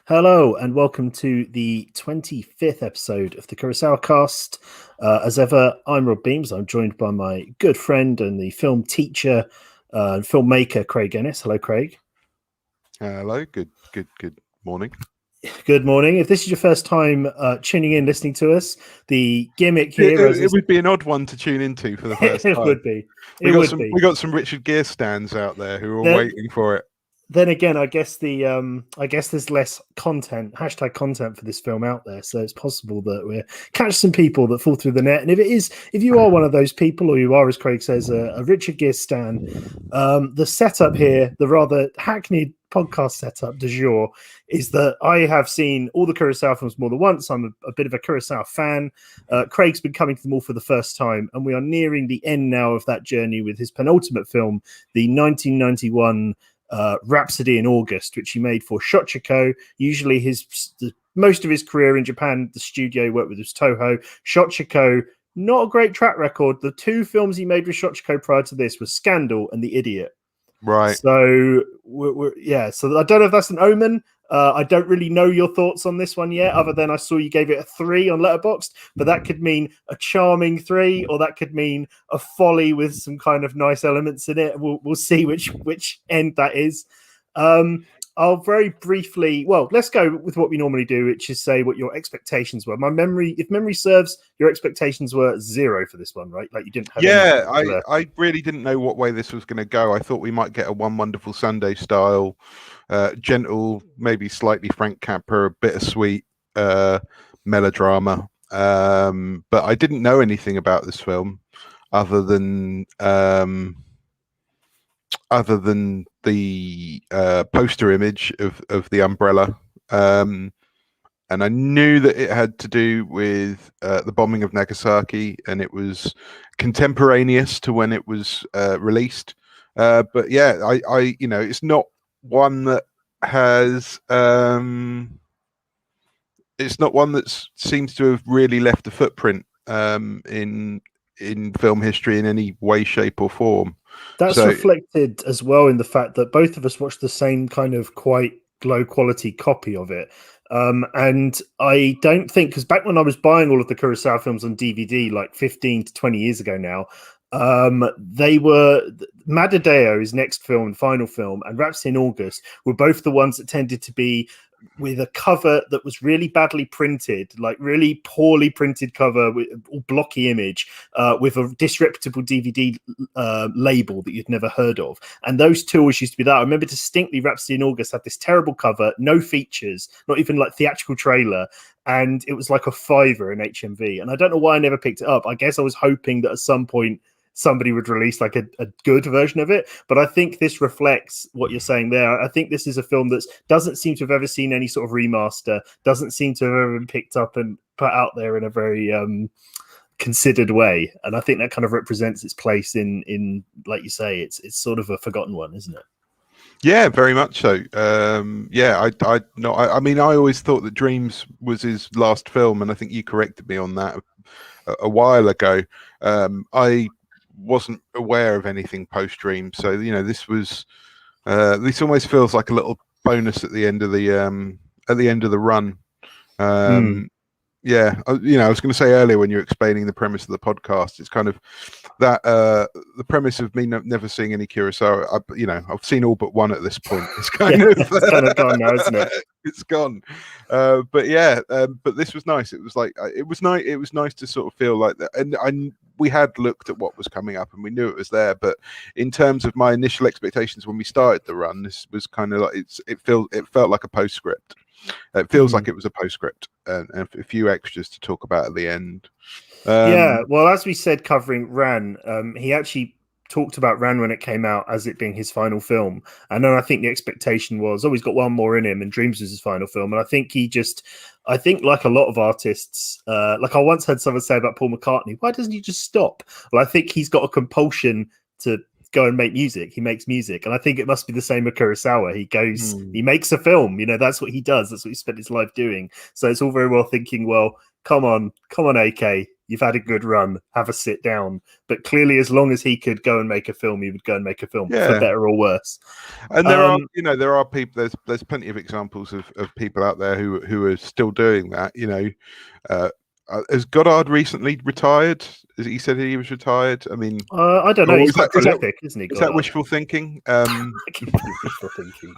Hello and welcome to the 25th episode of the KurosawaCast. As ever, I'm Rob Beams. I'm joined by my good friend and the film teacher and filmmaker, Craig Ennis. Hello, Craig. Hello, good morning. Good morning. If this is your first time tuning in, listening to us, the gimmick here It would be an odd one to tune into for the first time. It would be. We got some Richard Gere stands out there who are waiting for it. Then again, I guess there's less content, hashtag content for this film out there, so it's possible that we'll catch some people that fall through the net. And if you are one of those people, or you are, as Craig says, a Richard Gere stan, the setup here, the rather hackneyed podcast setup du jour, is that I have seen all the Kurosawa films more than once. I'm a bit of a Kurosawa fan. Craig's been coming to them all for the first time, and we are nearing the end now of that journey with his penultimate film, the 1991 Rhapsody in August, which he made for Shochiku. Usually most of his career in Japan, the studio he worked with was Toho. Shochiku, not a great track record. The two films he made with Shochiku prior to this were Scandal and The Idiot. Right. So so I don't know if that's an omen. I don't really know your thoughts on this one yet, other than I saw you gave it a 3 on Letterboxd, but that could mean a charming 3, or that could mean a folly with some kind of nice elements in it. We'll see which end that is. I'll very briefly, let's go with what we normally do, which is say what your expectations were. If memory serves, your expectations were 0 for this one, right? Like you didn't have I really didn't know what way this was going to go. I thought we might get a One Wonderful Sunday style, gentle, maybe slightly Frank Capra, bittersweet melodrama. But I didn't know anything about this film other than the poster image of the umbrella, and I knew that it had to do with the bombing of Nagasaki, and it was contemporaneous to when it was released. But yeah, I it's not one that has it's not one that seems to have really left a footprint in film history in any way, shape, or form. That's reflected as well in the fact that both of us watched the same kind of quite low quality copy of it. And I don't think, because back when I was buying all of the Kurosawa films on DVD, like 15 to 20 years ago now, they were Madadeo, his next film and final film, and Rhapsody in August were both the ones that tended to be with a cover that was really badly printed, like really poorly printed cover with a blocky image, with a disreputable DVD label that you'd never heard of. And those two always used to be that. I remember distinctly Rhapsody in August had this terrible cover, no features, not even like theatrical trailer. And it was like a $5 in HMV. And I don't know why I never picked it up. I guess I was hoping that at some point somebody would release like a good version of it. But I think this reflects what you're saying there. I think this is a film that doesn't seem to have ever seen any sort of remaster, doesn't seem to have ever been picked up and put out there in a very considered way. And I think that kind of represents its place in like you say, it's sort of a forgotten one, isn't it? Yeah, very much so. I mean, I always thought that Dreams was his last film, and I think you corrected me on that a while ago. I wasn't aware of anything post Dream, so this was this almost feels like a little bonus at the end of the run. Yeah, I was going to say earlier when you were explaining the premise of the podcast, it's kind of that the premise of me never seeing any Kurosawa. I've seen all but one at this point. It's kind of it's kind of gone now, isn't it? It's gone. But this was nice. It was like it was nice. It was nice to sort of feel like that. And we had looked at what was coming up and we knew it was there. But in terms of my initial expectations when we started the run, this was kind of like it felt like a postscript. It feels like it was a postscript and a few extras to talk about at the end. Well, as we said, covering Ran, he actually talked about Ran when it came out as it being his final film. And then I think the expectation was, he's got one more in him, and Dreams was his final film. And I think like a lot of artists, like I once heard someone say about Paul McCartney, why doesn't he just stop? Well, I think he's got a compulsion to go and make music. He makes music, and I think it must be the same with Kurosawa. He goes, he Hmm. makes a film. That's what he does. That's what he spent his life doing. So it's all very well thinking, well, come on, AK, you've had a good run, have a sit down. But clearly, as long as he could go and make a film, he would go and make a film, for better or worse. And there are, there are people. There's plenty of examples of people out there who are still doing that. Has Goddard recently retired? He said he was retired. I mean, I don't know. He's quite prolific, isn't he? Is that wishful thinking? Wishful thinking.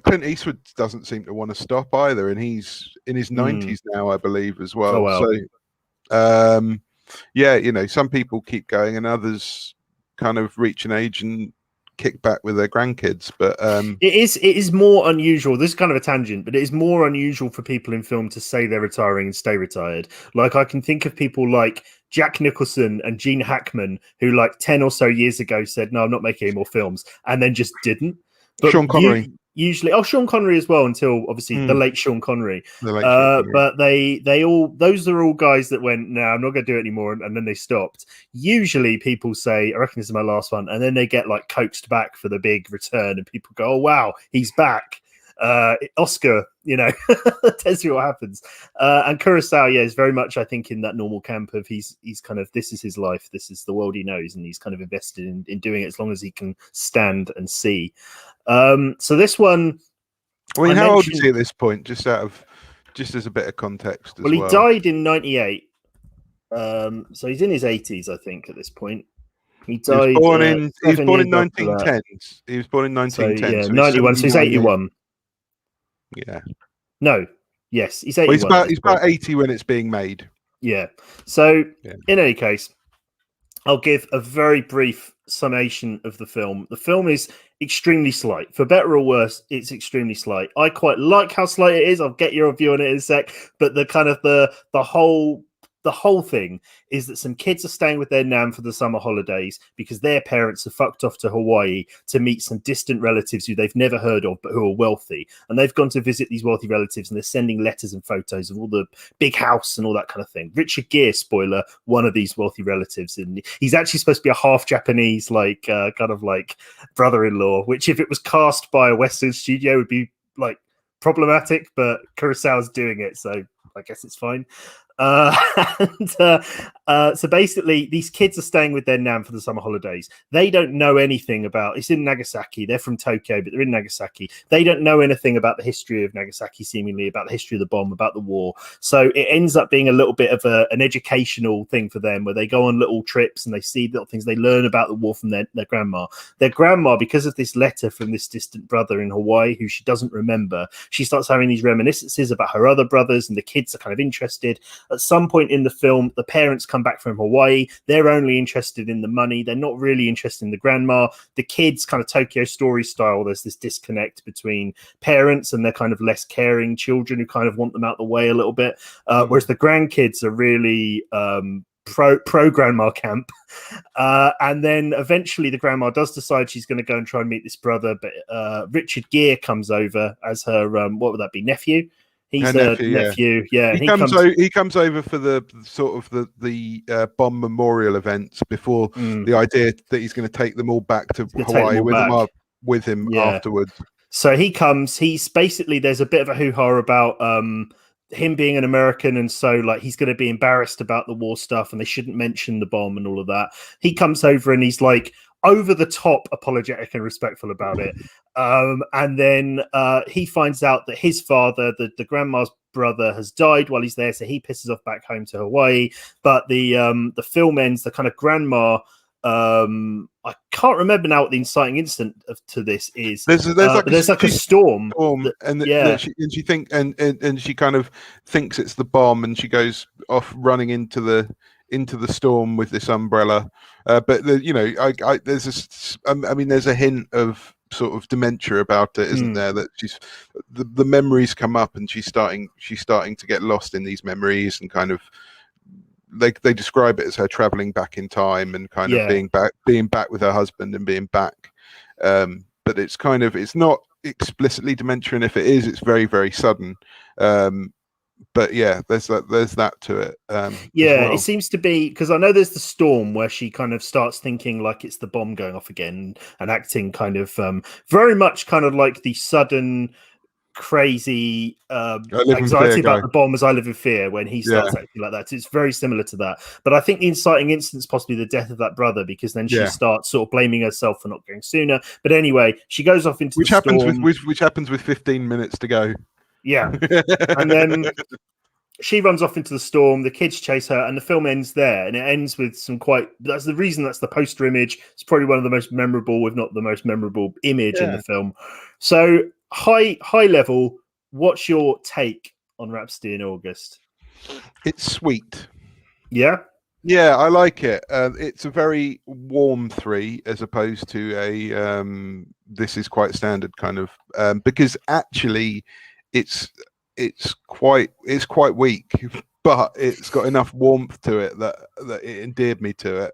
Clint Eastwood doesn't seem to want to stop either, and he's in his 90s now, I believe, as well. Oh, wow. So, some people keep going, and others kind of reach an age and kick back with their grandkids. But it is more unusual. This is kind of a tangent, but it is more unusual for people in film to say they're retiring and stay retired. Like, I can think of people like Jack Nicholson and Gene Hackman, who like 10 or so years ago said, no, I'm not making any more films, and then just didn't. But Sean Connery. Usually, Sean Connery as well, until obviously the late Sean Connery. But they all, those are all guys that went, no, I'm not going to do it anymore, and then they stopped. Usually people say, I reckon this is my last one, and then they get like coaxed back for the big return, and people go, oh wow, he's back. Oscar, tells you what happens. And Kurosawa, is very much, I think, in that normal camp of he's kind of, this is his life, this is the world he knows, and he's kind of invested in doing it as long as he can stand and see. So this one, I mean, how old is he at this point? Just as a bit of context. He died in 98. So he's in his 80s, I think, at this point. He died. He was born in 1910. He was born in 1910. So 91. So he's 81. Yeah. No. Yes, he's 81. Well, he's about 80 when it's being made. Yeah. So in any case, I'll give a very brief summation of the film. The film is extremely slight. For better or worse, it's extremely slight. I quite like how slight it is. I'll get your view on it in a sec. But the kind of the whole thing is that some kids are staying with their nan for the summer holidays because their parents have fucked off to Hawaii to meet some distant relatives who they've never heard of but who are wealthy, and they've gone to visit these wealthy relatives, and they're sending letters and photos of all the big house and all that kind of thing. Richard Gere, spoiler, one of these wealthy relatives, and he's actually supposed to be a half Japanese kind of like brother-in-law, which if it was cast by a Western studio would be like problematic, but Kurosawa's doing it, so I guess it's fine. So basically these kids are staying with their nan for the summer holidays. They don't know anything about, it's in Nagasaki, they're from Tokyo, but they're in Nagasaki. They don't know anything about the history of Nagasaki, seemingly about the history of the bomb, about the war. So it ends up being a little bit of an educational thing for them, where they go on little trips and they see little things, they learn about the war from their grandma. Their grandma, because of this letter from this distant brother in Hawaii who she doesn't remember, she starts having these reminiscences about her other brothers, and the kids are kind of interested. At some point in the film, the parents come back from Hawaii. They're only interested in the money. They're not really interested in the grandma. The kids, kind of Tokyo Story style, there's this disconnect between parents and their kind of less caring children who kind of want them out the way a little bit. Whereas the grandkids are really pro grandma camp. And then eventually the grandma does decide she's going to go and try and meet this brother. But Richard Gere comes over as her, what would that be, nephew? He's a nephew. Yeah. He comes over for the sort of the bomb memorial events before the idea that he's going to take them all back to Hawaii with him afterwards. So he comes. He's basically, there's a bit of a hoo-ha about him being an American, and so like he's going to be embarrassed about the war stuff, and they shouldn't mention the bomb and all of that. He comes over and he's like over the top apologetic and respectful about it. And then he finds out that his father, the grandma's brother, has died while he's there, so he pisses off back home to Hawaii. But the film ends, the kind of grandma, I can't remember now what the inciting incident to this is. There's like a storm and she kind of thinks it's the bomb, and she goes off running into the storm with this umbrella. But there's a hint of sort of dementia about it, isn't there? That she's the memories come up, and she's starting to get lost in these memories, and kind of they describe it as her traveling back in time and kind of being back with her husband and being back. But it's not explicitly dementia, and if it is, it's very, very sudden. but yeah, there's that to it. As Yeah, well. it seems to be because I know there's the storm where she kind of starts thinking like it's the bomb going off again and acting kind of very much kind of like the sudden crazy I live in fear anxiety about guy. the bomb as I live in fear when he starts acting like that. It's very similar to that. But I think the inciting incident is possibly the death of that brother, because then she starts sort of blaming herself for not going sooner. But anyway, she goes off into which the happens storm. which happens with 15 minutes to go. Yeah. And then she runs off into the storm, the kids chase her, and the film ends there. And it ends with some that's the reason that's the poster image. It's probably one of the most memorable, if not the most memorable image in the film. So high level, what's your take on Rhapsody in August? It's sweet. Yeah? Yeah, I like it. It's a very warm 3 as opposed to a this is quite standard kind of because actually it's quite weak, but it's got enough warmth to it that it endeared me to it.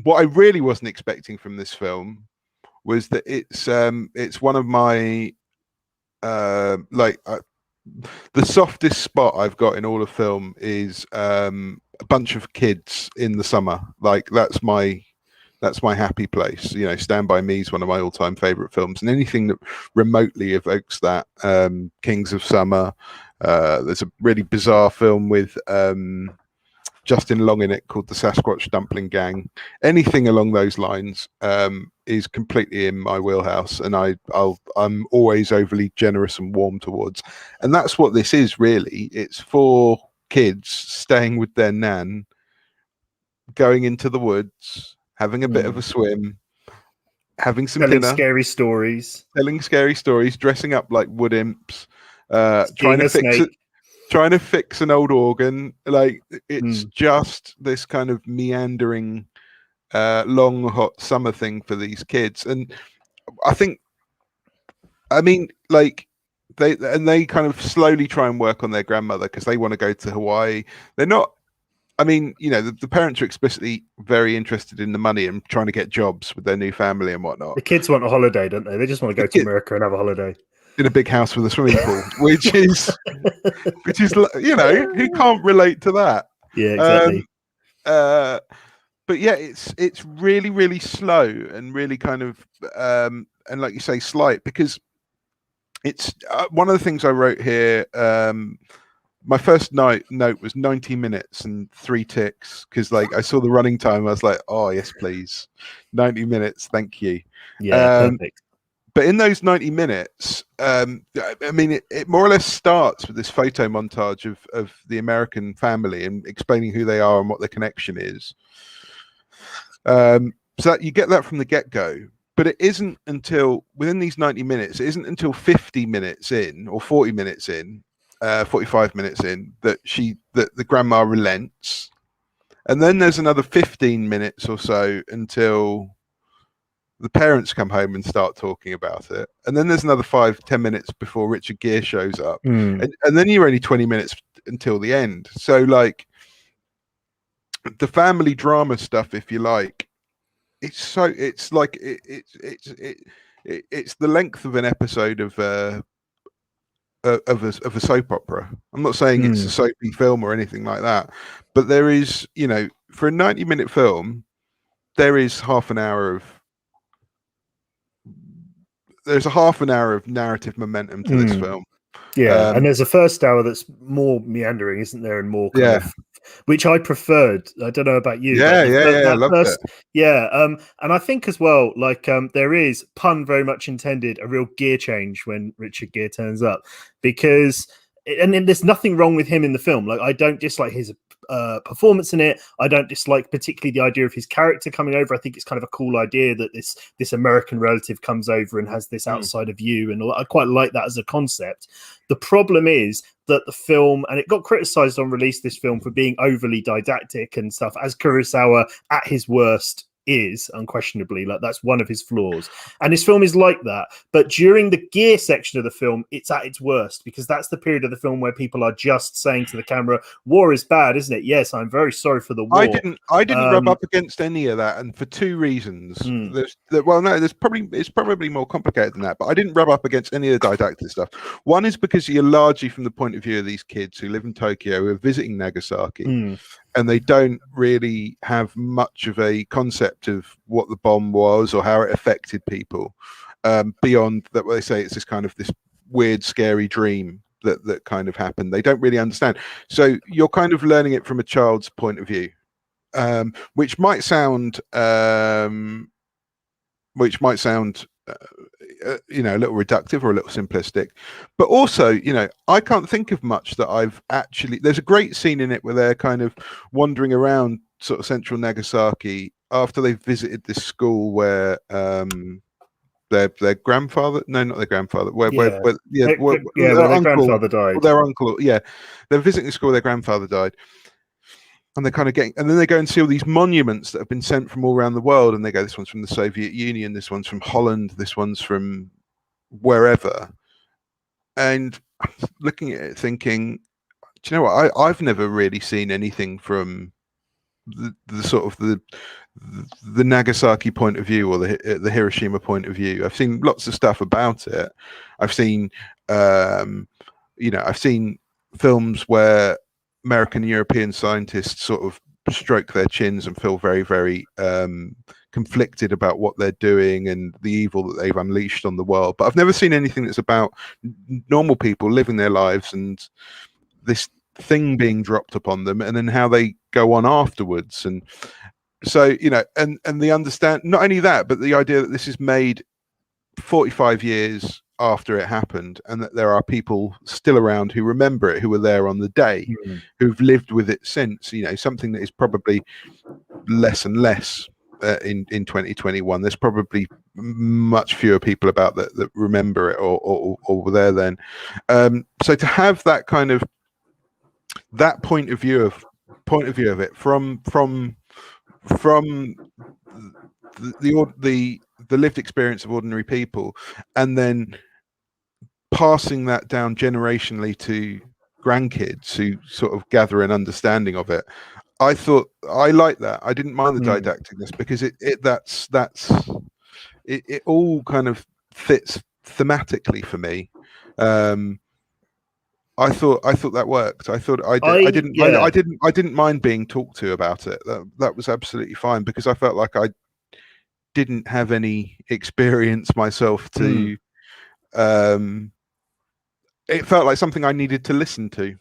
What I really wasn't expecting from this film was that it's one of my the softest spot I've got in all of film is a bunch of kids in the summer. Like that's my happy place. You know, Stand By Me is one of my all-time favorite films, and anything that remotely evokes that. Kings of Summer. There's a really bizarre film with Justin Long in it called The Sasquatch Dumpling Gang. Anything along those lines is completely in my wheelhouse, and I'm always overly generous and warm towards. And that's what this is really. It's 4 kids staying with their nan, going into the woods, having a bit of a swim, having some telling dinner, scary stories, dressing up like wood imps, trying to fix an old organ. Like it's just this kind of meandering long hot summer thing for these kids. And I mean like they kind of slowly try and work on their grandmother because they want to go to Hawaii. They're not, I mean, you know, the parents are explicitly very interested in the money and trying to get jobs with their new family and whatnot. The kids want a holiday, don't they? They just want to go to America and have a holiday in a big house with a swimming pool, which is you know, who can't relate to that? Yeah, exactly. But yeah, it's really, really slow and really kind of and like you say, slight, because it's one of the things I wrote here. My first note was 90 minutes and 3 ticks, because like I saw the running time, I was like, oh yes, please, 90 minutes, thank you. Yeah, perfect. But in those 90 minutes, I mean, it more or less starts with this photo montage of the American family and explaining who they are and what their connection is. So that you get that from the get-go. But it isn't until within these 90 minutes, it isn't until 50 minutes in or 40 minutes in, 45 minutes in, that the grandma relents. And then there's another 15 minutes or so until the parents come home and start talking about it. And then there's another 5-10 minutes before Richard Gere shows up. And then you're only 20 minutes until the end. So like the family drama stuff, if you like, it's the length of an episode of a soap opera. I'm not saying it's a soapy film or anything like that, but there is, you know, for a 90-minute film, there is half an hour of narrative momentum to this film. Yeah, and there's a first hour that's more meandering, isn't there, and more kind of, which I preferred. I don't know about you. I loved it. Yeah, and I think as well, like there is, pun very much intended, a real gear change when Richard Gere turns up, because and there's nothing wrong with him in the film. Like I don't dislike his performance in it. I don't dislike particularly the idea of his character coming over. I think it's kind of a cool idea that this American relative comes over and has this outsider view, and I quite like that as a concept. The problem is that the film, and it got criticized on release, this film, for being overly didactic and stuff, as Kurosawa at his worst is unquestionably like that's one of his flaws, and his film is like that. But during the Gere section of the film, it's at its worst, because that's the period of the film where people are just saying to the camera, war is bad, isn't it? Yes, I'm very sorry for the war. I didn't rub up against any of that, and for two reasons. It's probably more complicated than that, but I didn't rub up against any of the didactic stuff. One is because you're largely from the point of view of these kids who live in Tokyo, who are visiting Nagasaki, and they don't really have much of a concept of what the bomb was or how it affected people, beyond that. What they say, it's this weird, scary dream that kind of happened. They don't really understand. So you're kind of learning it from a child's point of view, which might sound a little reductive or a little simplistic, but also, I can't think of much that I've actually. There's a great scene in it where they're kind of wandering around sort of central Nagasaki after they've visited this school where their grandfather, no, not their grandfather, their grandfather died. Their uncle, yeah, they're visiting the school where their grandfather died. And they're kind of and then they go and see all these monuments that have been sent from all around the world. And they go, this one's from the Soviet Union, this one's from Holland, this one's from wherever. And looking at it thinking, do you know what? I've never really seen anything from the sort of the Nagasaki point of view or the Hiroshima point of view. I've seen lots of stuff about it. I've seen, I've seen films where American and European scientists sort of stroke their chins and feel very, very conflicted about what they're doing and the evil that they've unleashed on the world. But I've never seen anything that's about normal people living their lives and this thing being dropped upon them and then how they go on afterwards. And so, and the understand, not only that, but the idea that this is made 45 years after it happened, and that there are people still around who remember it, who were there on the day, who've lived with it since. Something that is probably less and less in 2021. There's probably much fewer people about that remember it or were there then. So to have that kind of that point of view of it from the lived experience of ordinary people, and then passing that down generationally to grandkids who sort of gather an understanding of it. I thought I liked that. I didn't mind the didacticness because it all kind of fits thematically for me. I thought that worked. I thought I didn't mind being talked to about it. That was absolutely fine, because I felt like I didn't have any experience myself to it felt like something I needed to listen to.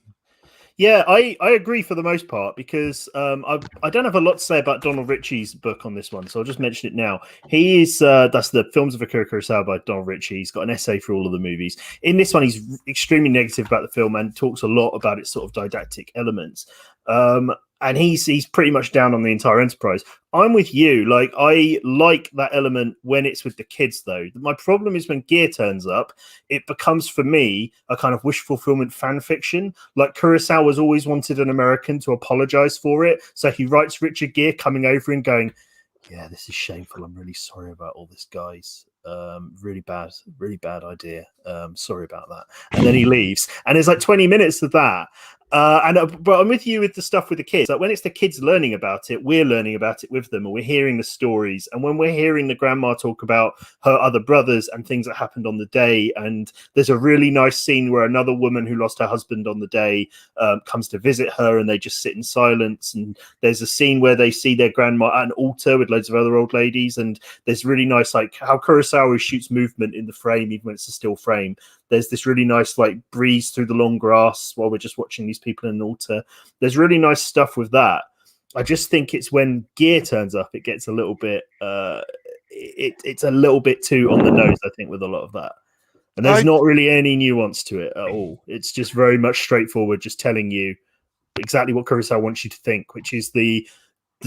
Yeah, I agree for the most part, because I don't have a lot to say about Donald Ritchie's book on this one, so I'll just mention it now. He is that's the Films of Akira Kurosawa by Donald Ritchie. He's got an essay for all of the movies. In this one, he's extremely negative about the film and talks a lot about its sort of didactic elements. And he's pretty much down on the entire enterprise. I'm with you. Like, I like that element when it's with the kids, though. My problem is when Gere turns up, it becomes, for me, a kind of wish fulfillment fan fiction. Like, Kurosawa's always wanted an American to apologize for it. So he writes Richard Gere coming over and going, yeah, this is shameful. I'm really sorry about all this, guys. Really bad idea. Sorry about that. And then he leaves. And there's like 20 minutes of that. But I'm with you with the stuff with the kids. Like, when it's the kids learning about it, we're learning about it with them, and we're hearing the stories. And when we're hearing the grandma talk about her other brothers and things that happened on the day, and there's a really nice scene where another woman who lost her husband on the day comes to visit her, and they just sit in silence. And there's a scene where they see their grandma at an altar with loads of other old ladies, and there's really nice, like, how Kurosawa shoots movement in the frame, even when it's a still frame. There's this really nice, like, breeze through the long grass while we're just watching these people in an altar. There's really nice stuff with that. I just think it's when Gere turns up, it gets a little bit, it's a little bit too on the nose, I think, with a lot of that. And there's not really any nuance to it at all. It's just very much straightforward, just telling you exactly what Kurosawa wants you to think, which is the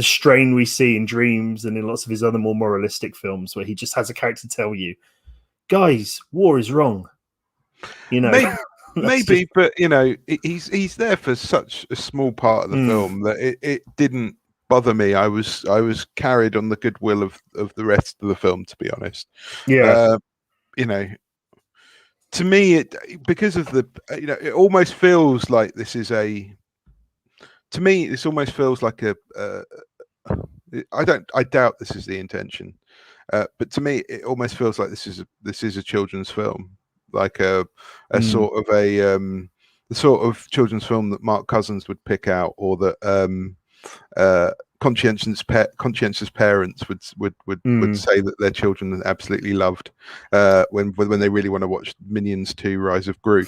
strain we see in Dreams and in lots of his other more moralistic films, where he just has a character tell you, guys, war is wrong. Maybe, but he's there for such a small part of the film that it didn't bother me. I was carried on the goodwill of the rest of the film, to be honest. Yeah. You know, to me, because of the it almost feels like this is to me, this almost feels like I doubt this is the intention, but to me, it almost feels like this is a children's film, like a sort of the sort of children's film that Mark Cousins would pick out, or that conscientious parents would say that their children absolutely loved when they really want to watch Minions 2: Rise of Gru.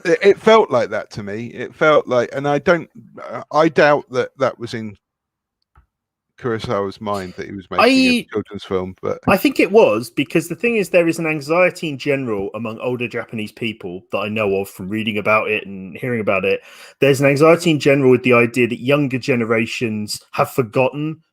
It felt like that to me. It felt like, and I doubt that was in Kurosawa's mind, that he was making a children's film. But I think it was, because the thing is, there is an anxiety in general among older Japanese people that I know of from reading about it and hearing about it. There's an anxiety in general with the idea that younger generations have forgotten.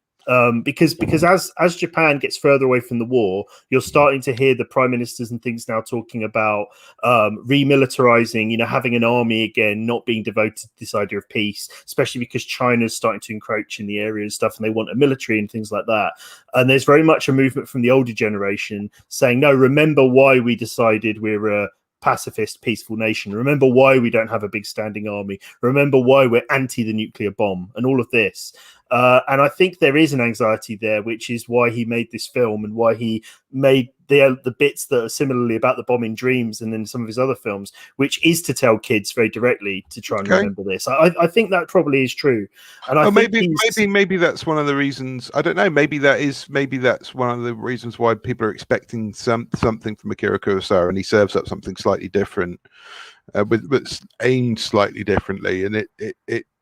Because as Japan gets further away from the war, you're starting to hear the prime ministers and things now talking about remilitarizing, having an army again, not being devoted to this idea of peace, especially because China's starting to encroach in the area and stuff, and they want a military and things like that. And there's very much a movement from the older generation saying, no, remember why we decided we're a pacifist, peaceful nation. Remember why we don't have a big standing army. Remember why we're anti the nuclear bomb and all of this. And I think there is an anxiety there, which is why he made this film and why he made the bits that are similarly about the bomb in Dreams and then some of his other films, which is to tell kids very directly to try and remember this. I think that probably is true. And I think maybe that's one of the reasons. I don't know. Maybe that's one of the reasons why people are expecting something from Akira Kurosawa, and he serves up something slightly different, but aimed slightly differently, and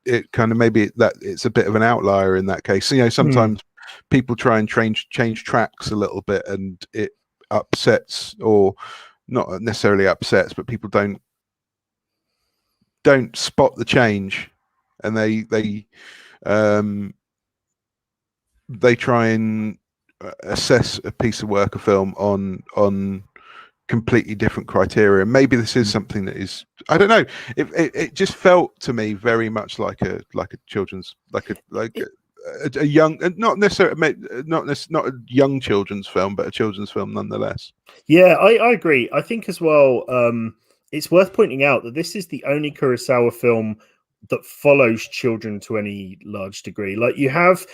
it kind of, maybe that it's a bit of an outlier in that case. Sometimes people try and change tracks a little bit, and it upsets, or not necessarily upsets, but people don't spot the change, and they try and assess a piece of work, a film, on completely different criteria. Maybe this is something that is, I don't know, it just felt to me very much like a children's, like a young, not a young children's film, but a children's film nonetheless. Yeah, I agree. I think as well, it's worth pointing out that this is the only Kurosawa film that follows children to any large degree. Like you have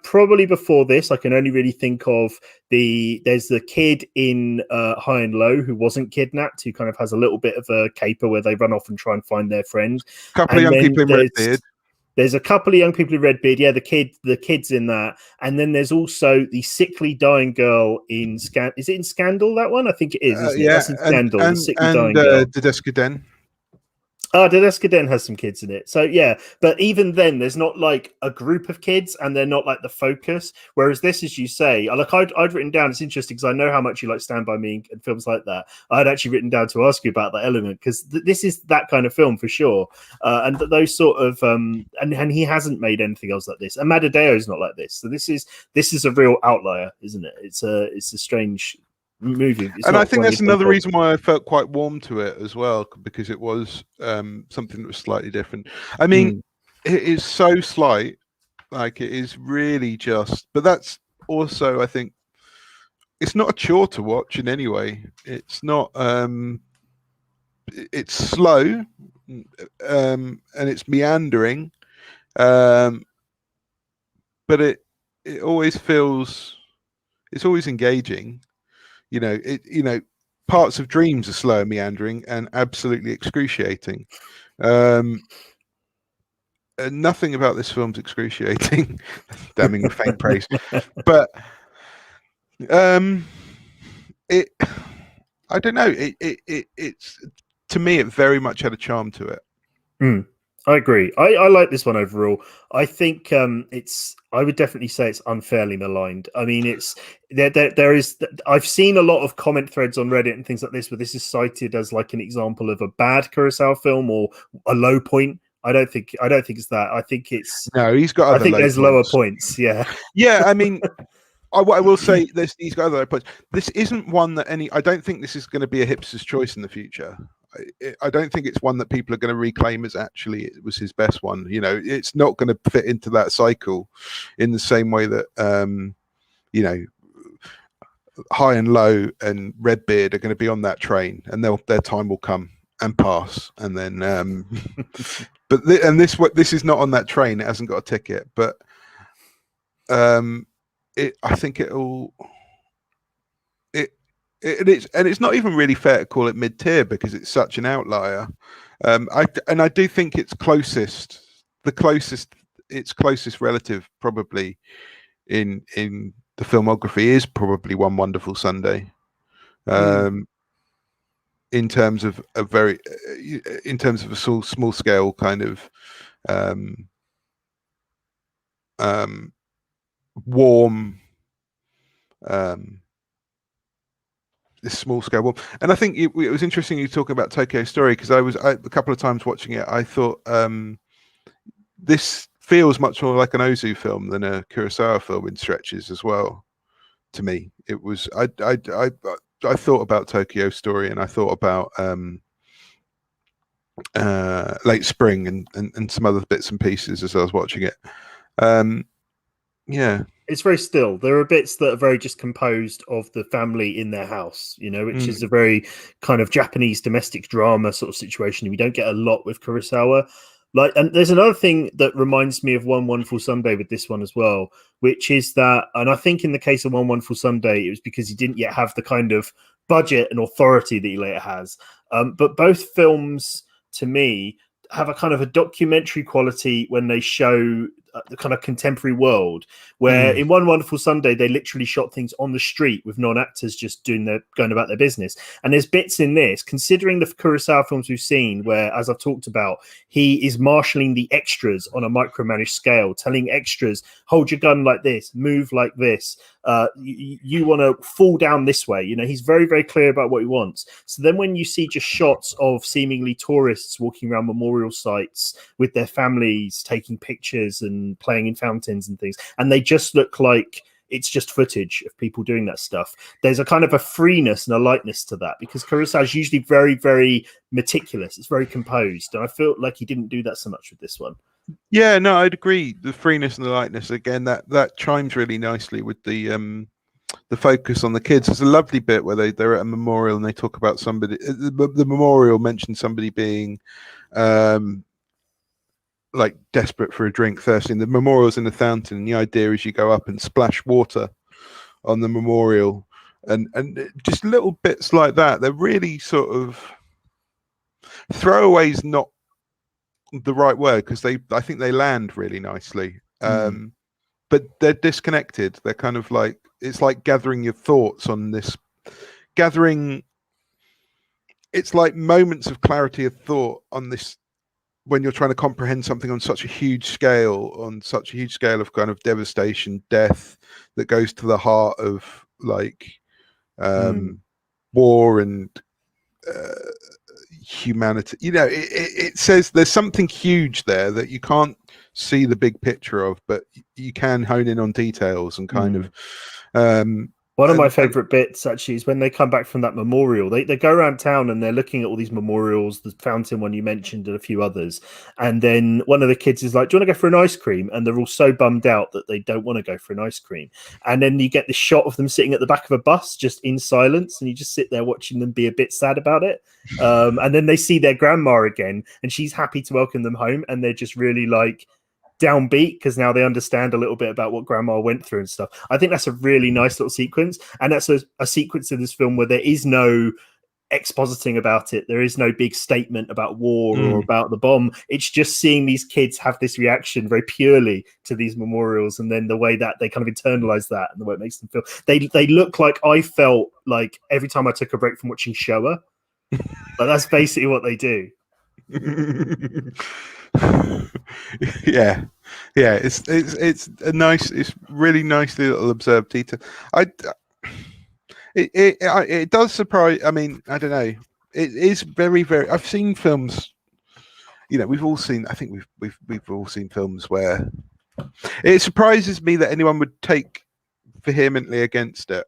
probably before this, I can only really think of there's the kid in High and Low who wasn't kidnapped, who kind of has a little bit of a caper where they run off and try and find their friend. A couple of young people in Red Beard. There's a couple of young people in Red Beard. Yeah, the kid's in that. And then there's also the sickly dying girl in Is it in Scandal, that one? I think it is, isn't it? That's in Scandal, the sickly dying girl. Tedeschi Den. Tedeschi Den has some kids in it. So yeah, but even then, there's not like a group of kids, and they're not like the focus. Whereas this, as you say, like I'd written down, it's interesting because I know how much you like Stand By Me and films like that. I'd actually written down to ask you about that element, because this is that kind of film for sure. And those sort of and he hasn't made anything else like this. And Madadeo not like this. So this is a real outlier, isn't it? It's a strange movie. And I think that's another reason why I felt quite warm to it as well, because it was something that was slightly different. I mean, it is so slight, like it is really just, but that's also, I think, it's not a chore to watch in any way. It's not it's slow, and it's meandering, but it always feels, it's always engaging. Parts of Dreams are slow and meandering and absolutely excruciating. And nothing about this film's excruciating. Damning with faint praise. But I don't know. It's, to me, it very much had a charm to it. I agree. I like this one overall. I think I would definitely say it's unfairly maligned. I mean, it's there is, I've seen a lot of comment threads on Reddit and things like this where this is cited as like an example of a bad Kurosawa film or a low point. I don't think it's that. I think it's, no, he's got other, I think there's lower points. Yeah. Yeah. I mean, what I will say, he's got other points. This isn't one that I don't think this is going to be a hipster's choice in the future. I don't think it's one that people are going to reclaim as actually it was his best one. You know, it's not going to fit into that cycle in the same way that you know, High and Low and Redbeard are going to be on that train, and their time will come and pass, and then but this is not on that train. It hasn't got a ticket, but I think it's not even really fair to call it mid-tier because it's such an outlier. I do think its closest relative probably in the filmography is probably One Wonderful Sunday. In terms of a small scale kind of warm this small scale warm. And I think it was interesting you talk about Tokyo Story, because a couple of times watching it I thought this feels much more like an Ozu film than a Kurosawa film in stretches as well. To me, it was I thought about Tokyo Story, and I thought about Late Spring and some other bits and pieces as I was watching it. Yeah, it's very still. There are bits that are very just composed of the family in their house, you know, which is a very kind of Japanese domestic drama sort of situation. We don't get a lot with Kurosawa. Like, and there's another thing that reminds me of One Wonderful Sunday with this one as well, which is that, and I think in the case of One Wonderful Sunday, it was because he didn't yet have the kind of budget and authority that he later has. But both films, to me, have a kind of a documentary quality when they show the kind of contemporary world, where in One Wonderful Sunday they literally shot things on the street with non-actors just going about their business. And there's bits in this, considering the Kurosawa films we've seen, where, as I've talked about, he is marshalling the extras on a micromanaged scale, telling extras, hold your gun like this, move like this, you want to fall down this way. You know, he's very, very clear about what he wants. So then when you see just shots of seemingly tourists walking around memorial sites with their families taking pictures and playing in fountains and things, and they just look like it's just footage of people doing that stuff, there's a kind of a freeness and a lightness to that, because Kurosawa is usually very, very meticulous. It's very composed, and I feel like he didn't do that so much with this one. Yeah, no, I'd agree. The freeness and the lightness, again, that chimes really nicely with the focus on the kids. There's a lovely bit where they're at a memorial and they talk about somebody. The memorial mentions somebody being like desperate for a drink, thirsty. The memorial's in a fountain, and the idea is you go up and splash water on the memorial, and just little bits like that. They're really sort of throwaways, not the right word, because I think they land really nicely. But they're disconnected. They're kind of like, it's like gathering your thoughts on this, it's like moments of clarity of thought on this, when you're trying to comprehend something on such a huge scale of kind of devastation, death, that goes to the heart of like war and humanity. You know, it says there's something huge there that you can't see the big picture of, but you can hone in on details and kind of one of my favorite bits actually is when they come back from that memorial. They go around town and they're looking at all these memorials, the fountain one you mentioned and a few others, and then one of the kids is like, do you want to go for an ice cream? And they're all so bummed out that they don't want to go for an ice cream. And then you get this shot of them sitting at the back of a bus just in silence, and you just sit there watching them be a bit sad about it. And then they see their grandma again and she's happy to welcome them home, and they're just really like downbeat because now they understand a little bit about what grandma went through and stuff. I think that's a really nice little sequence, and that's a sequence in this film where there is no expositing about it. There is no big statement about war or about the bomb. It's just seeing these kids have this reaction very purely to these memorials, and then the way that they kind of internalize that and the way it makes them feel. They look like I felt like every time I took a break from watching Showa. But that's basically what they do. yeah it's a nice, it's really nicely little observed detail. It does surprise. I mean, I don't know, it is very, very, I've seen films, you know, we've all seen, I think we've all seen films where it surprises me that anyone would take vehemently against it.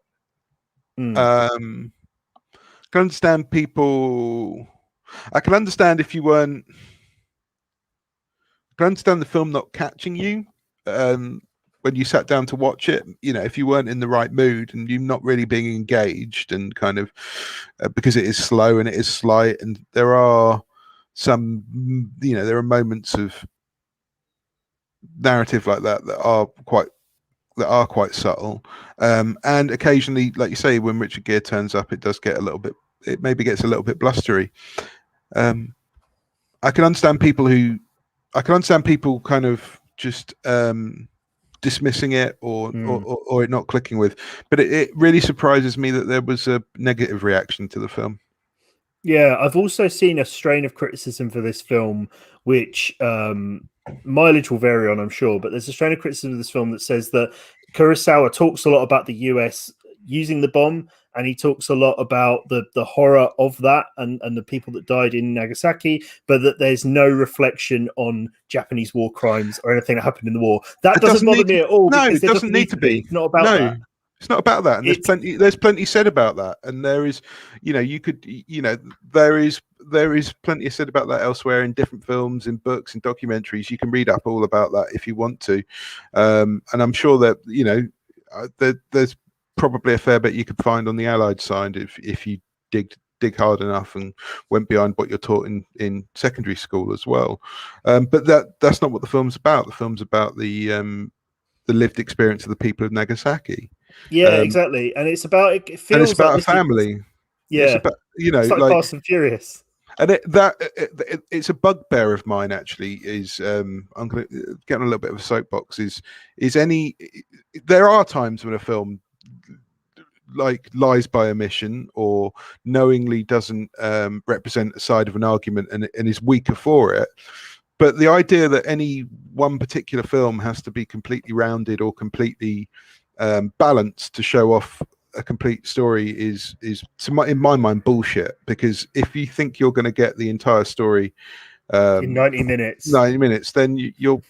Can understand people I can understand if you weren't. I can understand the film not catching you when you sat down to watch it. You know, if you weren't in the right mood and you're not really being engaged and kind of because it is slow and it is slight, and there are some, you know, there are moments of narrative like that that are quite subtle, and occasionally, like you say, when Richard Gere turns up, it does get a little bit. It maybe gets a little bit blustery. I can understand people kind of just dismissing it or it not clicking with, but it really surprises me that there was a negative reaction to the film. Yeah, I've also seen a strain of criticism for this film, which mileage will vary on, I'm sure, but there's a strain of criticism of this film that says that Kurosawa talks a lot about the US using the bomb, and he talks a lot about the horror of that and the people that died in Nagasaki, but that there's no reflection on Japanese war crimes or anything that happened in the war. That doesn't bother me at all. No, it doesn't need to be. It's not about that. It's not about that, and there's plenty said about that, and there is, you know, there is plenty said about that elsewhere in different films, in books, in documentaries. You can read up all about that if you want to, and I'm sure that, you know, there's probably a fair bit you could find on the Allied side if you dig hard enough and went beyond what you're taught in secondary school as well. But that's not what the film's about. The film's about the lived experience of the people of Nagasaki. Yeah, exactly. And it's about, it feels, and it's about like a family. Yeah, it's about, you know, it's like Fast and Furious. And it's a bugbear of mine, actually. Is I'm going to get on a little bit of a soapbox. There are times when a film like lies by omission or knowingly doesn't represent a side of an argument and is weaker for it. But the idea that any one particular film has to be completely rounded or completely balanced to show off a complete story is in my mind bullshit. Because if you think you're going to get the entire story in 90 minutes, then you're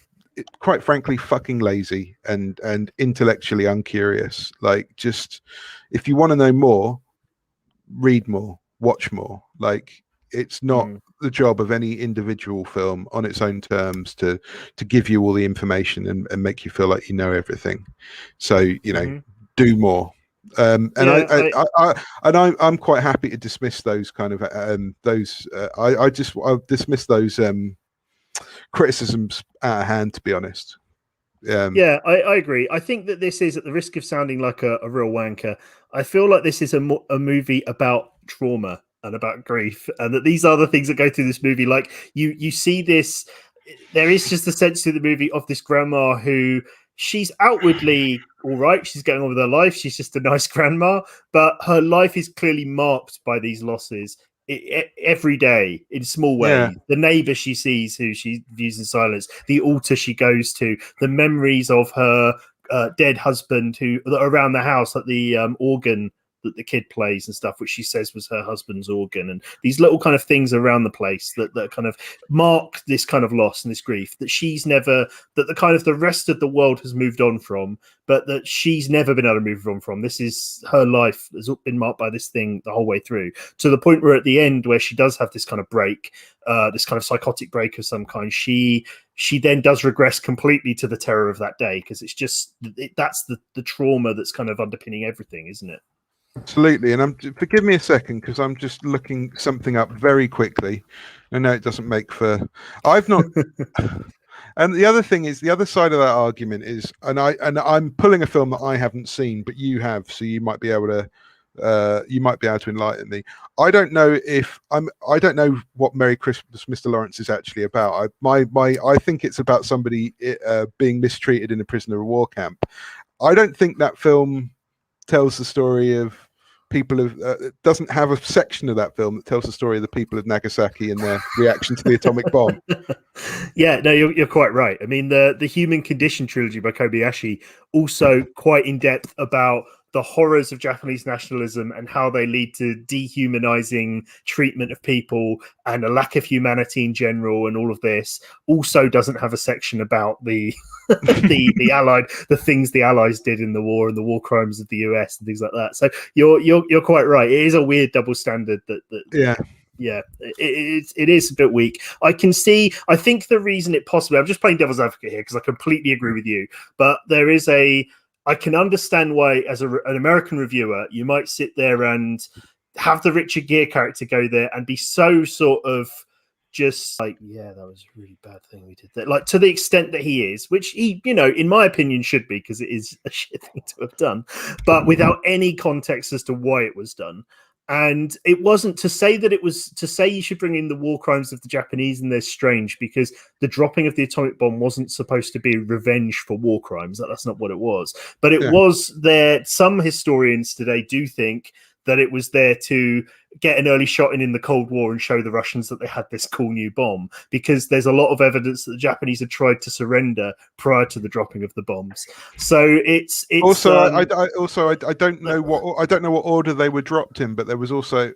quite frankly fucking lazy and intellectually uncurious. Like, just if you want to know more, read more, watch more. Like, it's not the job of any individual film on its own terms to give you all the information and make you feel like you know everything. So, you know, do more. And yeah, I'm quite happy to dismiss those kind of I'll dismiss those criticisms out of hand, to be honest. Yeah, I agree. I think that this is, at the risk of sounding like a real wanker, I feel like this is a movie about trauma and about grief, and that these are the things that go through this movie. Like, you see this, there is just a sense to the movie of this grandma who, she's outwardly all right, she's getting on with her life, she's just a nice grandma, but her life is clearly marked by these losses every day in small ways. Yeah. The neighbor she sees who she views in silence, the altar she goes to, the memories of her dead husband who around the house, like the organ that the kid plays and stuff, which she says was her husband's organ, and these little kind of things around the place that kind of mark this kind of loss and this grief that she's never, that the kind of the rest of the world has moved on from, but that she's never been able to move on from. This is her life has been marked by this thing the whole way through, to the point where at the end, where she does have this kind of break, this kind of psychotic break of some kind, she then does regress completely to the terror of that day, because it's just that's the trauma that's kind of underpinning everything, isn't it? Absolutely. And forgive me a second, because I'm just looking something up very quickly. I know it doesn't make for, I've not. And the other thing is, the other side of that argument is, and I'm pulling a film that I haven't seen, but you have, so you might be able to enlighten me. I don't know what Merry Christmas, Mr. Lawrence is actually about. I think it's about somebody being mistreated in a prisoner of war camp. I don't think that film tells the story of people of doesn't have a section of that film that tells the story of the people of Nagasaki and their reaction to the atomic bomb. Yeah, no, you're quite right. I mean, the Human Condition trilogy by Kobayashi, also quite in depth about the horrors of Japanese nationalism and how they lead to dehumanizing treatment of people and a lack of humanity in general, and all of this. Also doesn't have a section about the the things the Allies did in the war and the war crimes of the US and things like that. So you're quite right. It is a weird double standard that yeah. yeah, it is a bit weak. I think the reason it possibly, I'm just playing devil's advocate here because I completely agree with you, but I can understand why, as an American reviewer, you might sit there and have the Richard Gere character go there and be so sort of just like, yeah, that was a really bad thing we did there. Like, to the extent that he is, which he, in my opinion, should be, because it is a shit thing to have done, but without any context as to why it was done. And it wasn't to say you should bring in the war crimes of the Japanese, and they're strange because the dropping of the atomic bomb wasn't supposed to be revenge for war crimes. That's not what it was. But it was there. Some historians today do think that it was there to get an early shot in the Cold War and show the Russians that they had this cool new bomb, because there's a lot of evidence that the Japanese had tried to surrender prior to the dropping of the bombs. So it's also I don't know what order they were dropped in, but there was also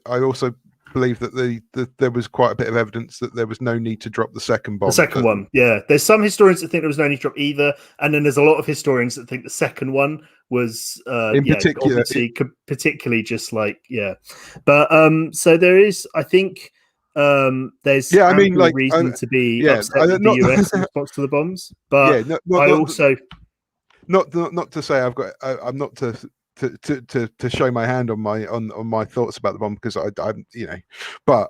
believe that there was quite a bit of evidence that there was no need to drop the second bomb. The second one, yeah. There's some historians that think there was no need to drop either, and then there's a lot of historians that think the second one was particularly just like, yeah. But so there is, I think, there's reason to be upset with the US in response to the bombs. But not to say I'm not to show my hand on my thoughts about the bomb, because I'm but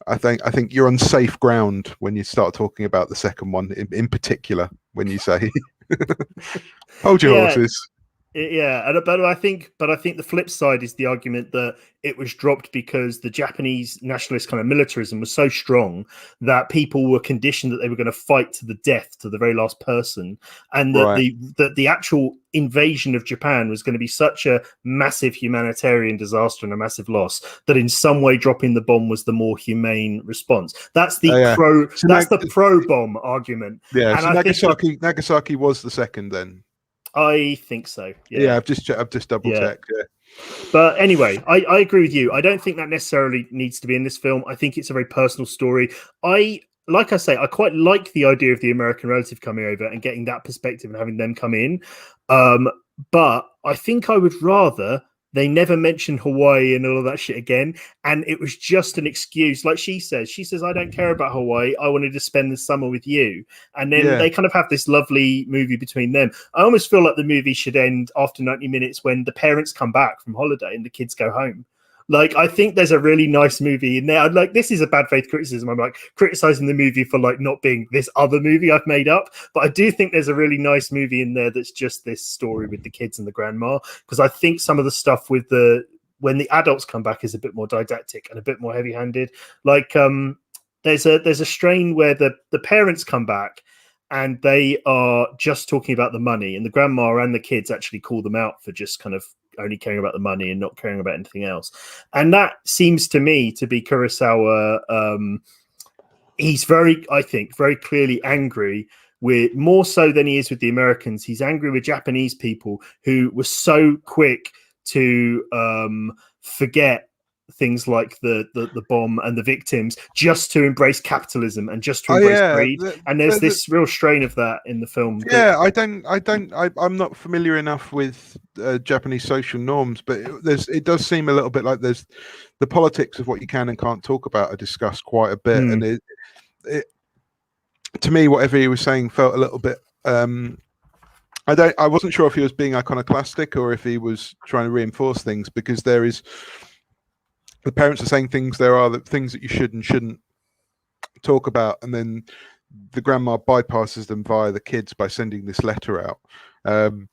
I think you're on safe ground when you start talking about the second one in particular, when you say hold your horses. Yeah, but I think the flip side is the argument that it was dropped because the Japanese nationalist kind of militarism was so strong that people were conditioned that they were going to fight to the death, to the very last person, and that the actual invasion of Japan was going to be such a massive humanitarian disaster and a massive loss that in some way dropping the bomb was the more humane response. That's the pro bomb argument. Yeah, and so Nagasaki was the second then. I think so. Yeah, I've just double checked. Yeah. But anyway, I agree with you. I don't think that necessarily needs to be in this film. I think it's a very personal story. I quite like the idea of the American relative coming over and getting that perspective and having them come in. But I think I would rather they never mention Hawaii and all of that shit again. And it was just an excuse. Like she says, I don't care about Hawaii. I wanted to spend the summer with you. And then they kind of have this lovely movie between them. I almost feel like the movie should end after 90 minutes when the parents come back from holiday and the kids go home. Like, I think there's a really nice movie in there. Like, this is a bad faith criticism. I'm like criticizing the movie for like not being this other movie I've made up. But I do think there's a really nice movie in there that's just this story with the kids and the grandma. Because I think some of the stuff with when the adults come back is a bit more didactic and a bit more heavy-handed. Like, there's a strain where the parents come back and they are just talking about the money, and the grandma and the kids actually call them out for just kind of only caring about the money and not caring about anything else. And that seems to me to be Kurosawa. He's very clearly angry with, more so than he is with the Americans. He's angry with Japanese people who were so quick to forget things like the bomb and the victims, just to embrace capitalism and just to embrace greed. And there's this real strain of that in the film. I'm not familiar enough with Japanese social norms, but it does seem a little bit like there's the politics of what you can and can't talk about are discussed quite a bit. And it to me, whatever he was saying felt a little bit I wasn't sure if he was being iconoclastic or if he was trying to reinforce things, because the parents are saying things, there are the things that you should and shouldn't talk about, and then the grandma bypasses them via the kids by sending this letter out. And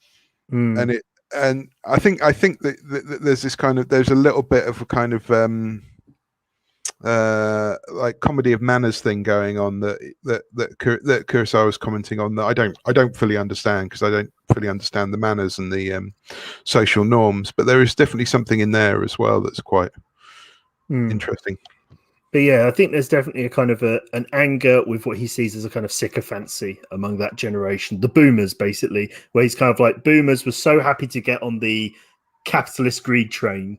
I think that there's this there's a little bit of a kind of like comedy of manners thing going on that Kurosawa was commenting on, that I don't fully understand, because I don't fully understand the manners and the social norms, but there is definitely something in there as well that's quite interesting. But yeah, I think there's definitely a kind of an anger with what he sees as a kind of sycophancy among that generation, the boomers, basically, where he's kind of like, boomers were so happy to get on the capitalist greed train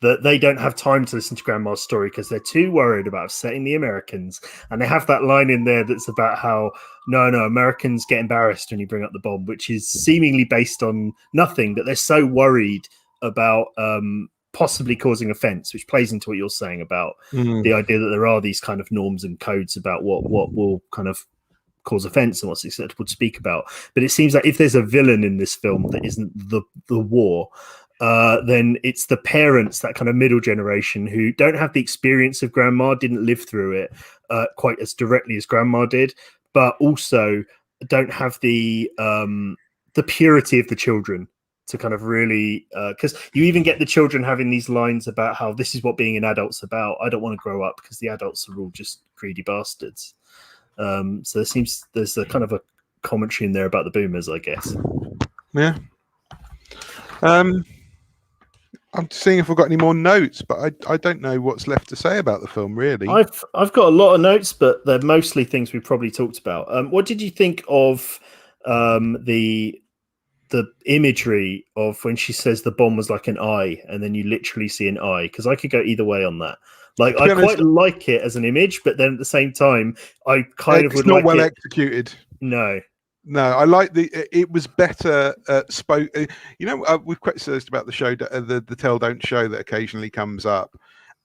that they don't have time to listen to grandma's story because they're too worried about upsetting the Americans. And they have that line in there that's about how no, Americans get embarrassed when you bring up the bomb, which is seemingly based on nothing, but they're so worried about possibly causing offense, which plays into what you're saying about the idea that there are these kind of norms and codes about what will kind of cause offense and what's acceptable to speak about. But it seems like if there's a villain in this film that isn't the war, then it's the parents, that kind of middle generation, who don't have the experience of grandma, didn't live through it quite as directly as grandma did, but also don't have the purity of the children to kind of really, because you even get the children having these lines about how this is what being an adult's about. I don't want to grow up because the adults are all just greedy bastards. So there's a kind of a commentary in there about the boomers, I guess. Yeah. I'm seeing if we've got any more notes, but I don't know what's left to say about the film, really. I've got a lot of notes, but they're mostly things we've probably talked about. What did you think of the imagery of when she says the bomb was like an eye, and then you literally see an eye? Because I could go either way on that. Like, I quite like it as an image, but then at the same time, I kind of would like it. It's not well executed. No, I like it was better spoke. We've criticized about the show, the tell don't show that occasionally comes up.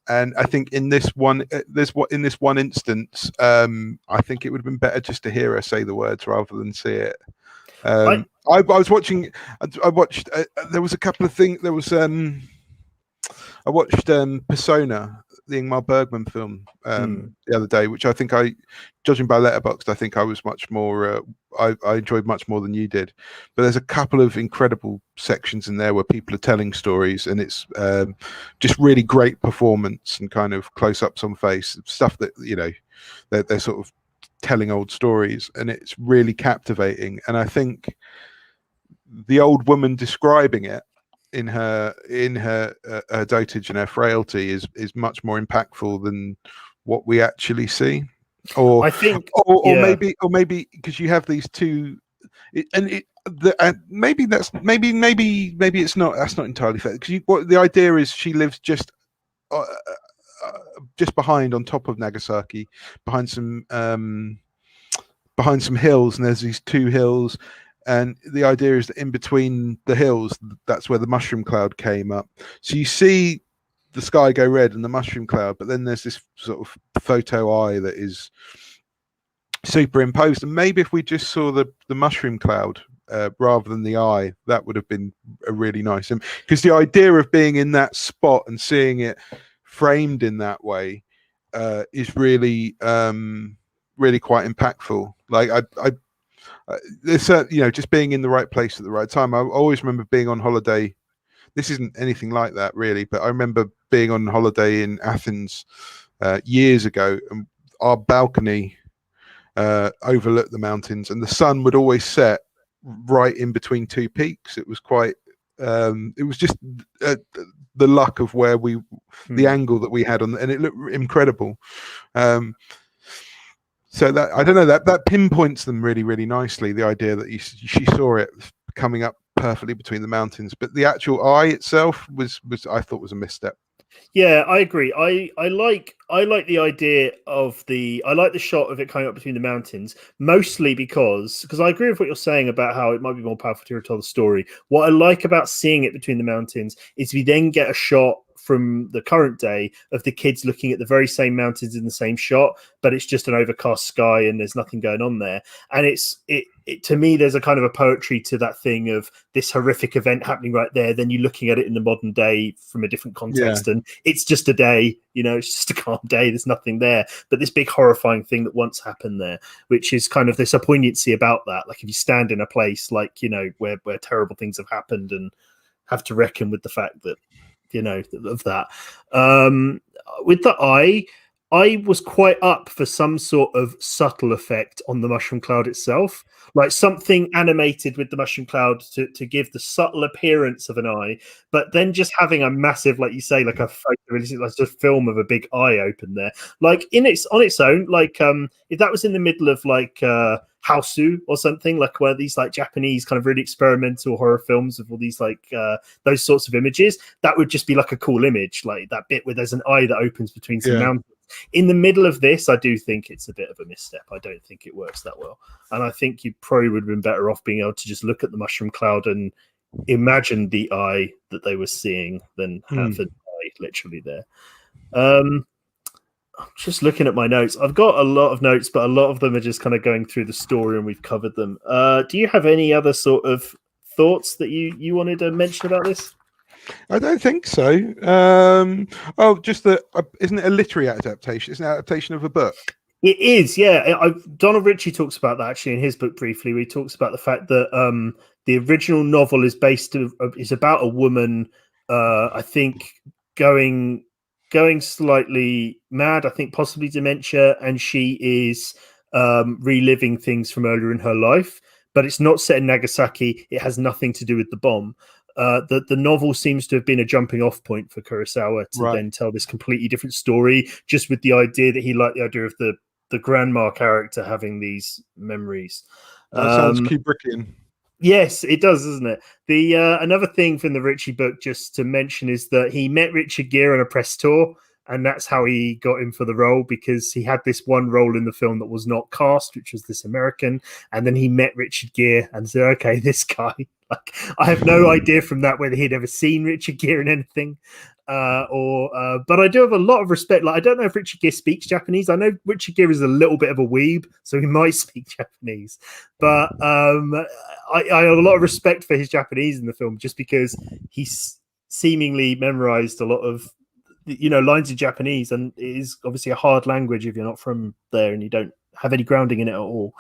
And I think in this one, in this one instance, I think it would have been better just to hear her say the words rather than see it. I was watching. I watched. There was a couple of things. There was. I watched Persona, the Ingmar Bergman film, the other day, which I think judging by Letterboxd, I think I was much more. I enjoyed much more than you did. But there's a couple of incredible sections in there where people are telling stories, and it's just really great performance and kind of close-ups on face, stuff that they're sort of telling old stories, and it's really captivating. And I think the old woman describing it in her dotage and her frailty is much more impactful than what we actually see. Or I think, maybe because you have these two, maybe it's not. That's not entirely fair, because the idea is she lives just behind, on top of Nagasaki, behind some hills, and there's these two hills, and the idea is that in between the hills, that's where the mushroom cloud came up. So you see the sky go red and the mushroom cloud, but then there's this sort of photo eye that is superimposed. And maybe if we just saw the mushroom cloud rather than the eye, that would have been a really nice, because the idea of being in that spot and seeing it framed in that way is really really quite impactful. Like it's just being in the right place at the right time. I always remember being on holiday. This isn't anything like that really, but I remember being on holiday in Athens years ago, and our balcony overlooked the mountains, and the sun would always set right in between two peaks. It was quite it was just the luck of where the angle that we had on, and it looked incredible. So that, I don't know, that pinpoints them really, really nicely. The idea that she saw it coming up perfectly between the mountains, but the actual eye itself was I thought was a misstep. Yeah, I agree. I like the idea of I like the shot of it coming up between the mountains, mostly because I agree with what you're saying about how it might be more powerful to tell the story. What I like about seeing it between the mountains is we then get a shot from the current day of the kids looking at the very same mountains in the same shot, but it's just an overcast sky and there's nothing going on there. And it to me, there's a kind of a poetry to that thing of this horrific event happening right there. Then you're looking at it in the modern day from a different context, and it's just a day, it's just a calm day. There's nothing there, but this big horrifying thing that once happened there, which is kind of, there's a poignancy about that. Like if you stand in a place like, where terrible things have happened and have to reckon with the fact that, of that. With the eye, I was quite up for some sort of subtle effect on the mushroom cloud itself, like something animated with the mushroom cloud to give the subtle appearance of an eye, but then just having a massive, like you say, like a photorealistic, like just film of a big eye open there, like on its own, like if that was in the middle of like Hausu or something, like one of these like Japanese kind of really experimental horror films with all these like those sorts of images, that would just be like a cool image, like that bit where there's an eye that opens between some mountains. In the middle of this, I do think it's a bit of a misstep. I don't think it works that well, and I think you probably would have been better off being able to just look at the mushroom cloud and imagined the eye that they were seeing than have the eye literally there. I'm just looking at my notes. I've got a lot of notes, but a lot of them are just kind of going through the story, and we've covered them. Do you have any other sort of thoughts that you wanted to mention about this? I don't think so. Just that isn't it a literary adaptation? It's an adaptation of a book. It is, yeah. Donald Ritchie talks about that actually in his book briefly. Where he talks about the fact that the original novel is is about a woman, I think, going slightly mad. I think possibly dementia, and she is reliving things from earlier in her life. But it's not set in Nagasaki. It has nothing to do with the bomb. The novel seems to have been a jumping off point for Kurosawa to then tell this completely different story, just with the idea that he liked the idea of the grandma character having these memories. Sounds Kubrickian. Yes, it does, doesn't it? The another thing from the Ritchie book just to mention is that he met Richard Gere on a press tour, and that's how he got him for the role, because he had this one role in the film that was not cast, which was this American, and then he met Richard Gere and said, okay, this guy. Like, I have no idea from that whether he'd ever seen Richard Gere in anything, but I do have a lot of respect. Like, I don't know if Richard Gere speaks Japanese. I know Richard Gere is a little bit of a weeb, so he might speak Japanese, but I have a lot of respect for his Japanese in the film, just because he's seemingly memorized a lot of lines of Japanese, and it is obviously a hard language if you're not from there and you don't have any grounding in it at all.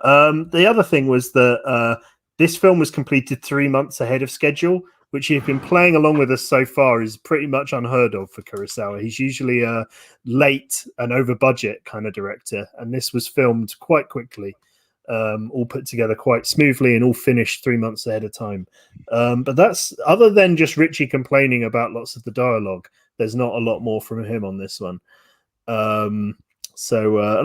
The other thing was that this film was completed 3 months ahead of schedule, which you've been playing along with us so far is pretty much unheard of for Kurosawa. He's usually a late and over budget kind of director, and this was filmed quite quickly, all put together quite smoothly and all finished 3 months ahead of time. But that's, other than just Ritchie complaining about lots of the dialogue, there's not a lot more from him on this one. And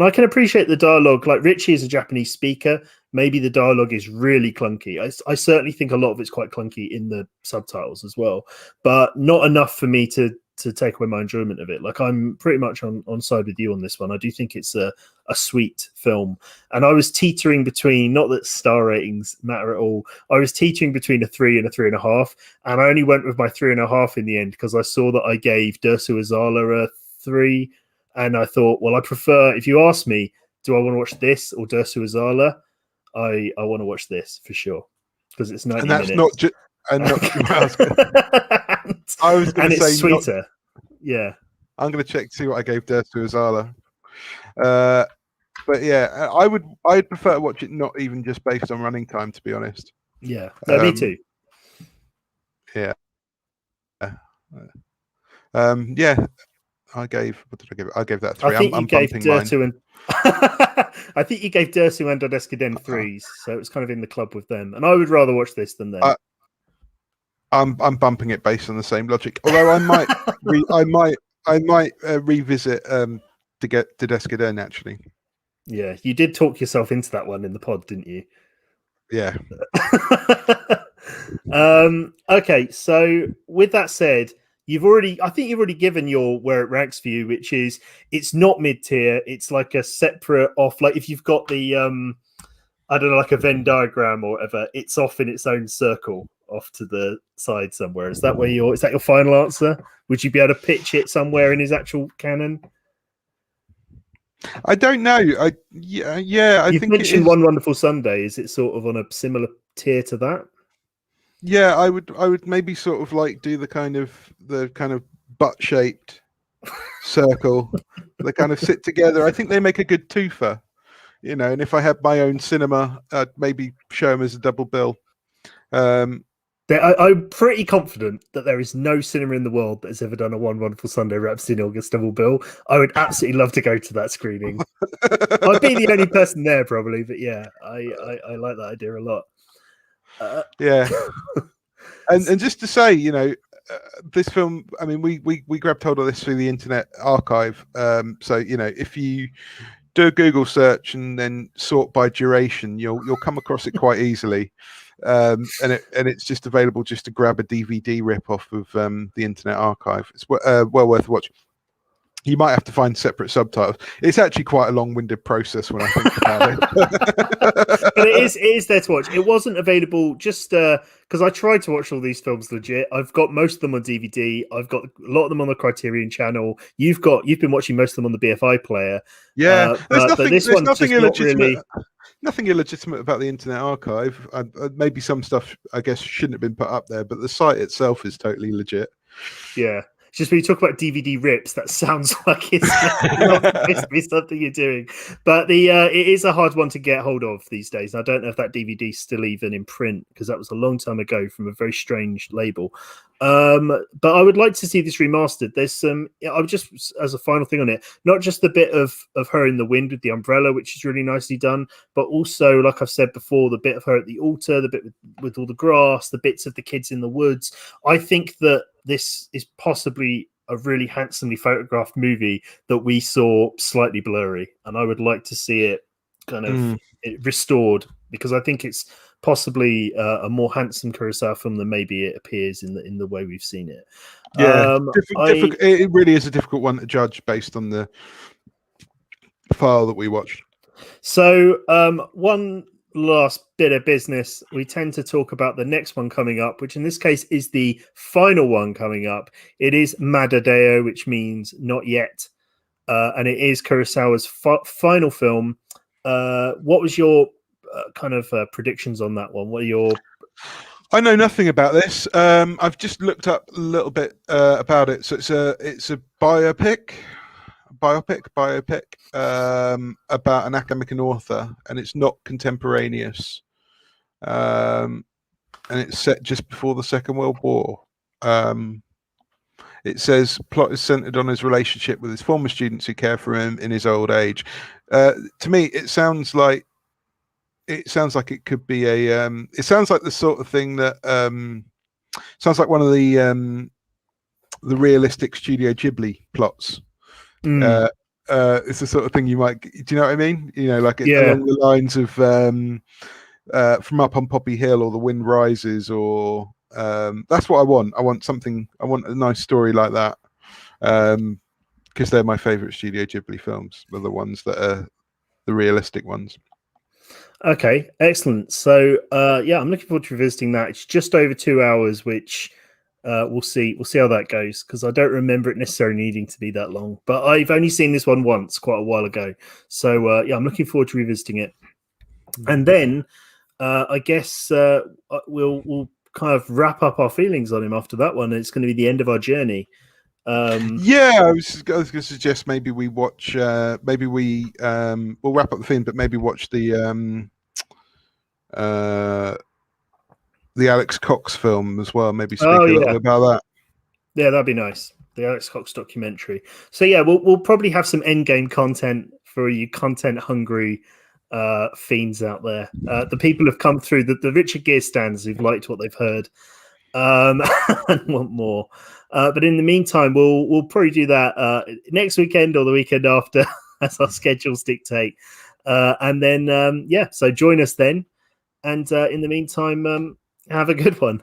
I can appreciate the dialogue. Like, Ritchie is a Japanese speaker. Maybe the dialogue is really clunky. I certainly think a lot of it's quite clunky in the subtitles as well, but not enough for me to take away my enjoyment of it. Like, I'm pretty much on side with you on this one. I do think it's a sweet film, and I was teetering between, not that star ratings matter at all, I was teetering between a 3 and a 3.5, and I only went with my 3.5 in the end because I saw that I gave Dersu Uzala a 3, and I thought, well, I prefer, if you ask me, do I want to watch this or Dersu Uzala? I want to watch this for sure, because it's 90 minutes. And that's not just... I was going to say, it's sweeter. Yeah, I'm going to check to see what I gave Dersu Uzala. But yeah, I'd prefer to watch it not even just based on running time, to be honest. Yeah, no, me too. Yeah. Yeah. What did I give it? I gave that 3. I think I'm you gave Dersu mine. I think you gave Dersu and Dodeskiden 3s, so it was kind of in the club with them. And I would rather watch this than them. I'm bumping it based on the same logic. Although I might revisit Dodeskiden actually. Yeah, you did talk yourself into that one in the pod, didn't you? Yeah. Okay, so with that said, I think you've already given your where it ranks for you, which is it's not mid-tier. It's like a separate off. Like, if you've got the I don't know, like a Venn diagram or whatever, it's off in its own circle, off to the side somewhere. Is that your final answer? Would you be able to pitch it somewhere in his actual canon? I don't know. I You've think mentioned One Wonderful Sunday. Is it sort of on a similar tier to that? Yeah, I would maybe sort of like do the kind of butt-shaped circle. They kind of sit together. I think they make a good twofer, and if I had my own cinema, I'd maybe show them as a double bill. I'm pretty confident that there is no cinema in the world that has ever done a One Wonderful Sunday Rhapsody in August double bill. I would absolutely love to go to that screening. I'd be the only person there probably, but yeah, I like that idea a lot. Yeah, and just to say, this film, I mean, we grabbed hold of this through the Internet Archive. So if you do a Google search and then sort by duration, you'll come across it quite easily. And it's just available just to grab a DVD rip off of the Internet Archive. It's well worth watching. You might have to find separate subtitles. It's actually quite a long-winded process when I think about it. But it is there to watch. It wasn't available just because I tried to watch all these films legit. I've got most of them on DVD. I've got a lot of them on the Criterion channel. You've been watching most of them on the BFI player. Yeah, but this one's just not really. Nothing illegitimate about the Internet Archive. Maybe some stuff, I guess, shouldn't have been put up there, but the site itself is totally legit. Yeah. It's just when you talk about DVD rips, that sounds like it's not supposed to be something you're doing. But it is a hard one to get hold of these days. I don't know if that DVD is still even in print because that was a long time ago from a very strange label. But I would like to see this remastered. There's some. I would just, as a final thing on it, not just the bit of her in the wind with the umbrella, which is really nicely done, but also, like I've said before, the bit of her at the altar, the bit with all the grass, the bits of the kids in the woods. I think that this is possibly a really handsomely photographed movie that we saw slightly blurry, and I would like to see it kind of restored because I think it's possibly a more handsome Kurosawa film than maybe it appears in the way we've seen it. Yeah, it really is a difficult one to judge based on the file that we watched. So one last bit of business, we tend to talk about the next one coming up, which in this case is the final one coming up. It is Madadeo, which means not yet, and it is Kurosawa's final film. What was your kind of predictions on that one? What are your... I know nothing about this. I've just looked up a little bit about it. So it's a biopic about an academic and author, and it's not contemporaneous, and it's set just before the Second World War. It says plot is centered on his relationship with his former students who care for him in his old age. To me, it sounds like it could be a. It sounds like the sort of thing that sounds like one of the realistic Studio Ghibli plots. It's the sort of thing you might. Do you know what I mean? You know, like along the lines of From Up on Poppy Hill or The Wind Rises, or that's what I want. I want something. I want a nice story like that, because they're my favorite Studio Ghibli films. They're the ones that are the realistic ones. Okay, excellent. So I'm looking forward to revisiting that. It's just over 2 hours, which we'll see how that goes, because I don't remember it necessarily needing to be that long, but I've only seen this one once quite a while ago. So I'm looking forward to revisiting it. And then I guess we'll kind of wrap up our feelings on him after that one. It's going to be the end of our journey. I was going to suggest maybe we watch. We'll wrap up the film, but maybe watch the Alex Cox film as well. Maybe speak a little bit about that. Yeah, that'd be nice. The Alex Cox documentary. So yeah, we'll probably have some endgame content for you content hungry fiends out there. The people who've come through, the Richard Gere stands who've liked what they've heard and want more. But in the meantime, we'll probably do that next weekend or the weekend after, as our schedules dictate. And then so join us then. And in the meantime, have a good one.